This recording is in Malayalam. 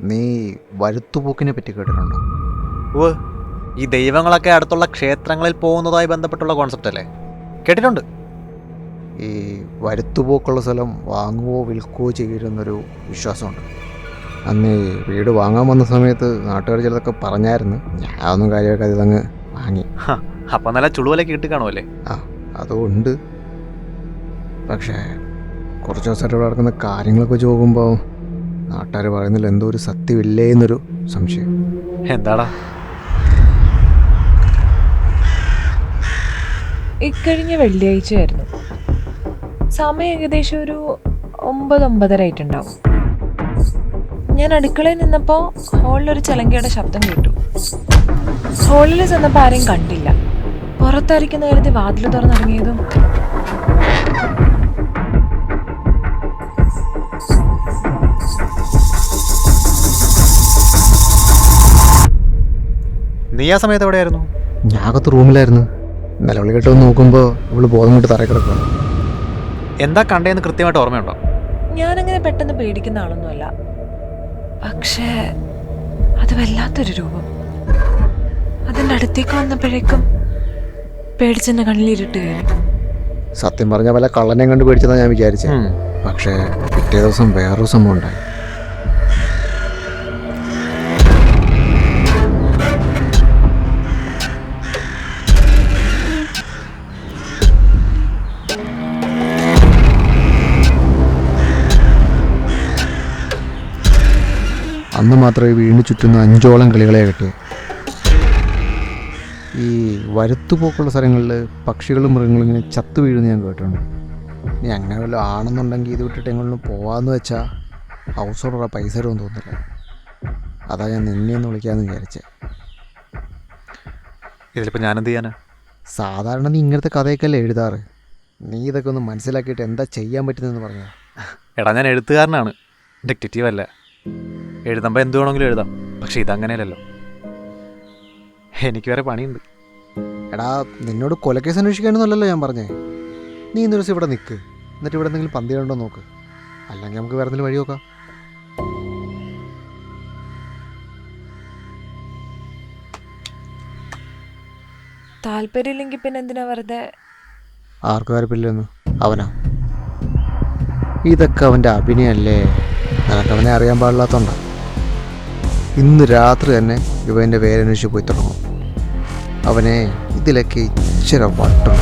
നീ വരുത്തുപോക്കിനെ പറ്റി കേട്ടിട്ടുണ്ടോ? ഓ, ഈ ദൈവങ്ങളൊക്കെ അടുത്തുള്ള ക്ഷേത്രങ്ങളിൽ പോകുന്നതുമായി ബന്ധപ്പെട്ടുള്ള കോൺസെപ്റ്റ് അല്ലേ? കേട്ടിട്ടുണ്ട്. ഈ വരുത്തുപോക്കുള്ള സ്ഥലം വാങ്ങുകയോ വിൽക്കുകയോ ചെയ്യരുതെന്നൊരു വിശ്വാസമുണ്ട്. അന്ന് വീട് വാങ്ങാൻ വന്ന സമയത്ത് നാട്ടുകാർ ചിലതൊക്കെ പറഞ്ഞായിരുന്നു. ഞാൻ ഒന്നും കാര്യമായിട്ട് ഇതങ്ങ് വാങ്ങി. അപ്പം നല്ല ചുളുവലൊക്കെ ഇട്ട് കാണുമല്ലേ? ആ, അതുകൊണ്ട്. പക്ഷേ കുറച്ച് ദിവസമായിട്ട് ഇവിടെ നടക്കുന്ന കാര്യങ്ങളൊക്കെ വെച്ച് നോക്കുമ്പോൾ നാട്ടുകാർ പറയുന്നതിൽ എന്തോ ഒരു സത്യമില്ലേ എന്നൊരു സംശയം. എന്താടാ? ഇക്കഴിഞ്ഞ വെള്ളിയാഴ്ചയായിരുന്നു. സമയം ഏകദേശം ഒരു 9-9:30 ആയിട്ടുണ്ടാവും. ഞാൻ അടുക്കളയിൽ നിന്നപ്പോൾ ഹോളിലൊരു ചലങ്കയുടെ ശബ്ദം കേട്ടു. ഹോളിൽ ചെന്നപ്പോൾ ആരെയും കണ്ടില്ല. പുറത്തായിരിക്കുന്ന കരുതി വാതിൽ തുറന്നിറങ്ങിയതും നീ ആ സമയത്ത് എവിടെയായിരുന്നു? ഞാനകത്ത് റൂമിലായിരുന്നു. നിലവിളി കേട്ടൊന്ന് നോക്കുമ്പോൾ ഇവള് ബോധം കൊണ്ട് തറ കിടക്കുക. എന്താ കണ്ടേന്ന് കൃത്യമായിട്ട് ഓർമ്മയുണ്ടോ? ഞാനങ്ങനെ പെട്ടെന്ന് പേടിക്കുന്ന ആളൊന്നുമല്ല. പക്ഷേ അത് വല്ലാത്തൊരു രൂപം. അതിൻ്റെ അടുത്തേക്ക് വന്നപ്പോഴേക്കും പേടിച്ചെന്നെ കണ്ണിലിരുട്ട് കയറി. സത്യം പറഞ്ഞാൽ വല്ല കള്ളനെ കണ്ട് പേടിച്ചതാണ് ഞാൻ വിചാരിച്ചത്. പക്ഷേ പിറ്റേ ദിവസം വേറൊരു സംഭവം ഉണ്ടായി. അന്ന് മാത്രമേ വീടിന് ചുറ്റുന്ന 5ഓളം കിളികളെ കിട്ടിയത്. ഈ വരുത്തുപോക്കുള്ള സ്ഥലങ്ങളിൽ പക്ഷികളും മൃഗങ്ങളും ഇങ്ങനെ ചത്തു വീഴുന്ന ഞാൻ കേട്ടിട്ടുണ്ട്. ഇനി അങ്ങനെ വല്ല ആണെന്നുണ്ടെങ്കിൽ ഇത് വിട്ടിട്ട് എങ്ങോട്ടും പോകാമെന്ന് വെച്ചാൽ ഹൗസ് ഓണറെ പൈസ തരുമെന്ന് തോന്നുന്നില്ല. അതാ ഞാൻ നിന്നെ ഒന്ന് വിളിക്കാമെന്ന് വിചാരിച്ചേ. ഇതിലിപ്പോൾ ഞാനെന്ത് ചെയ്യാനാ? സാധാരണ നീ ഇങ്ങനത്തെ കഥയൊക്കെ അല്ലേ എഴുതാറ്. നീ ഇതൊക്കെ ഒന്ന് മനസ്സിലാക്കിയിട്ട് എന്താ ചെയ്യാൻ പറ്റുന്നതെന്ന് പറഞ്ഞാൽ. എടാ, ഞാൻ എഴുത്തുകാരനാണ്, ഡിറ്റക്റ്റീവ് അല്ല. എഴുതുമ്പോൾ എന്ത് വേണമെങ്കിലും എഴുതാം. പക്ഷെ ഇതങ്ങനെയല്ലല്ലോ. എനിക്ക് വേറെ പണിയുണ്ട്. എടാ, നിന്നോട് കൊലക്കേസ് അന്വേഷിക്കാനൊന്നുമല്ലല്ലോ ഞാൻ പറഞ്ഞേ. നീ ഇന്നൊരു ദിവസം ഇവിടെ നിൽക്ക്, എന്നിട്ട് ഇവിടെ എന്തെങ്കിലും പന്തികളുണ്ടോ നോക്ക്. അല്ലെങ്കിൽ നമുക്ക് വേറെ എന്തെങ്കിലും വഴി നോക്കാം. താല്പര്യമില്ലെങ്കിൽ പിന്നെ എന്തിനാ വെറുതെ? ആർക്കും താല്പര്യമില്ലെന്ന്? അവനാ? ഇതൊക്കെ അവൻ്റെ അഭിനയല്ലേ? നിനക്കവനെ അറിയാൻ പാടില്ലാത്തതുകൊണ്ടാ. ഇന്ന് രാത്രി തന്നെ ഇവൻ്റെ പേരന്വേഷിച്ച് പോയി തുടങ്ങും. അവനെ ഇതിലൊക്കെ ഇച്ചിരി വട്ടം.